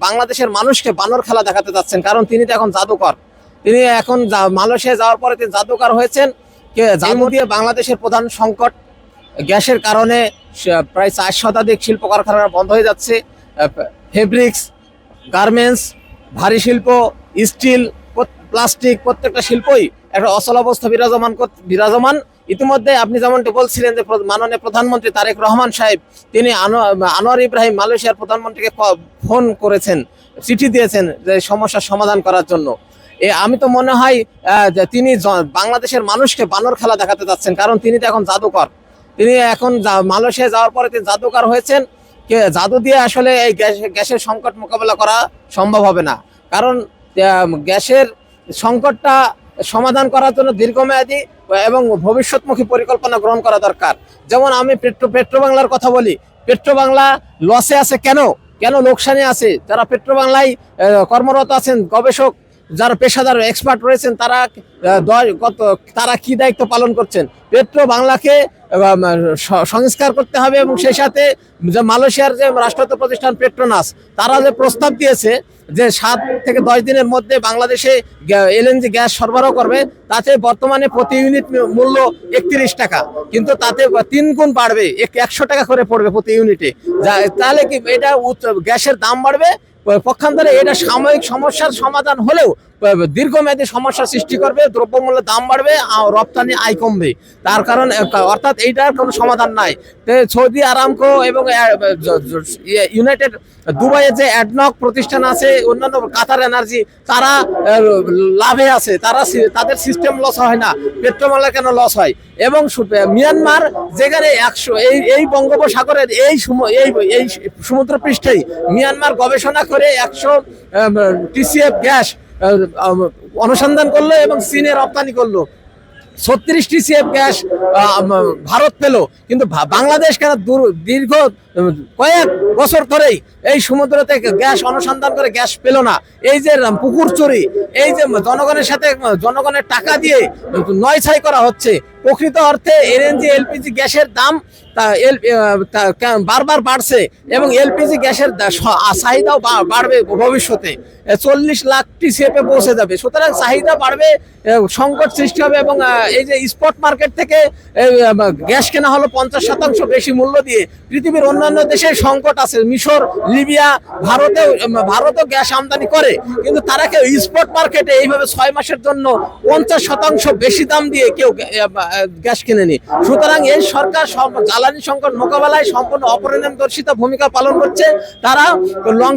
বাংলাদেশের মানুষকে বানর খেলা দেখাতে যাচ্ছেন, কারণ তিনি তো এখন জাদুকর। তিনি এখন মালয়েশিয়া যাওয়ার পরে তিনি জাদুকর হয়েছেন। জাদু দিয়ে বাংলাদেশের প্রধান সংকট গ্যাসের কারণে প্রায় 4 শতাধিক শিল্প কারখানা বন্ধ হয়ে যাচ্ছে। ফেব্রিক্স, গার্মেন্টস, ভারী শিল্প, স্টিল, প্লাস্টিক, প্রত্যেকটা শিল্পই একটা অচল অবস্থা বিরাজমান। ইতিমধ্যে আপনি যেমনটি বলছিলেন যে মাননীয় প্রধানমন্ত্রী তারেক রহমান সাহেব তিনি আনোয়ার ইব্রাহিম মালয়েশিয়ার প্রধানমন্ত্রীকে ফোন করেছেন, চিঠি দিয়েছেন যে সমস্যার সমাধান করার জন্য। আমি তো মনে হয় যে তিনি বাংলাদেশের মানুষকে বানর খেলা দেখাতে যাচ্ছেন, কারণ তিনি তো এখন জাদুকর। তিনি এখন মালয়েশিয়া যাওয়ার পরে তিনি জাদুকর হয়েছেন। জাদু দিয়ে আসলে এই গ্যাসের সংকট মোকাবেলা করা সম্ভব হবে না, কারণ গ্যাসের সংকটটা সমাধান করার জন্য দীর্ঘমেয়াদী এবং ভবিষ্যৎমুখী পরিকল্পনা গ্রহণ করা দরকার। যেমন আমি পেট্রোবাংলার কথা বলি, পেট্রোবাংলা লসে আছে কেন লোকসানে আছে? যারা পেট্রোবাংলায় কর্মরত আছেন, গবেষক যারা পেশাদার এক্সপার্ট রয়েছেন, তারা কি দায়িত্ব পালন করছেন? পেট্রোবাংলাকে সংস্কার করতে হবে এবং সেই সাথে যে মালয়েশিয়ার যে রাষ্ট্রায়ত্ত প্রতিষ্ঠান পেট্রোনাস, তারা যে প্রস্তাব দিয়েছে যে 7 থেকে 10 দিনের মধ্যে বাংলাদেশে এলএনজি গ্যাস সরবরাহ করবে, তাতে বর্তমানে প্রতি ইউনিট মূল্য 31 টাকা, কিন্তু তাতে 3 গুণ বাড়বে, 100 টাকা করে পড়বে প্রতি ইউনিটে। তাহলে কি এটা গ্যাসের দাম বাড়বে? পক্ষান্তরে এটা সাময়িক সমস্যার সমাধান হলেও দীর্ঘমেয়াদী সমস্যার সৃষ্টি করবে, দ্রব্যমূল্যের দাম বাড়বে, রপ্তানি আয় কমবে। তার কারণ অর্থাৎ এইটার কোনো সমাধান নাই। সৌদি আরামকো এবং ইউনাইটেড দুবাইয়ে যে অ্যাডনক প্রতিষ্ঠান আছে, অন্যান্য কাতার এনার্জি, তারা লাভে আছে, তাদের সিস্টেম লস হয় না, পেট্রোবাংলা কেন লস হয়? এবং মিয়ানমার যেখানে 100 এই বঙ্গোপসাগরের এই সমুদ্র পৃষ্ঠেই মিয়ানমার গবেষণা করে 100 টিসিএফ গ্যাস অনুসন্ধান করলো এবং চীনে রপ্তানি করলো। 36 টিসিএফ গ্যাস ভারত পেল, কিন্তু বাংলাদেশ কেন দীর্ঘ কয়েক বছর ধরেই এই সমুদ্র থেকে গ্যাস অনুসন্ধান করে গ্যাস পেল না? এই যে পুকুর চুরি, এই যে জনগণের টাকা দিয়ে নয়ছাই করা হচ্ছে, প্রকৃত অর্থে এলএনজি এলপিজি গ্যাসের দাম বারবার বাড়ছে এবং এলপিজি গ্যাসের চাহিদাও বাড়বে ভবিষ্যতে, 40 লাখ টিসিএফে পৌঁছে যাবে। সুতরাং চাহিদা বাড়বে, সংকট সৃষ্টি হবে এবং এই যে স্পট মার্কেট থেকে গ্যাস কেনা হলো 50% বেশি মূল্য দিয়ে। পৃথিবীর অন্যান্য দেশে সংকট আছে, মিশর, লিবিয়া, ভারতেও গ্যাস আমদানি করে, কিন্তু তারা কেউ স্পট মার্কেটে এইভাবে 6 মাসের জন্য 50% বেশি দাম দিয়ে কেউ গ্যাস কিনেনি। সুতরাং এই সরকার জ্বালানি সংকট মোকাবেলায় সম্পূর্ণ অপরিণামদর্শিতা ভূমিকা পালন করছে। তারা লং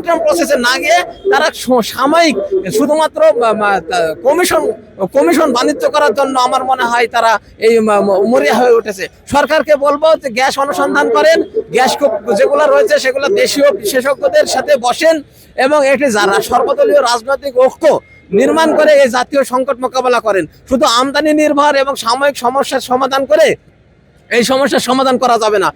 টার্ম প্রসেসে না গিয়ে তারা সাময়িক শুধুমাত্র কমিশন বাণিজ্য করার জন্য আমার মনে হয় তারা এই মরিয়া হয়ে উঠেছে। সরকারকে বলবো যে গ্যাস অনুসন্ধান করেন, গ্যাস যেগুলো রয়েছে সেগুলো দেশীয় বিশেষজ্ঞদের সাথে বসেন এবং এটি যারা সর্বদলীয় রাজনৈতিক ঐক্য নির্মাণ করে এই জাতীয় সংকট মোকাবেলা করেন। শুধু আমদানি নির্ভর এবং সাময়িক সমস্যার সমাধান করে এই সমস্যার সমাধান করা যাবে না।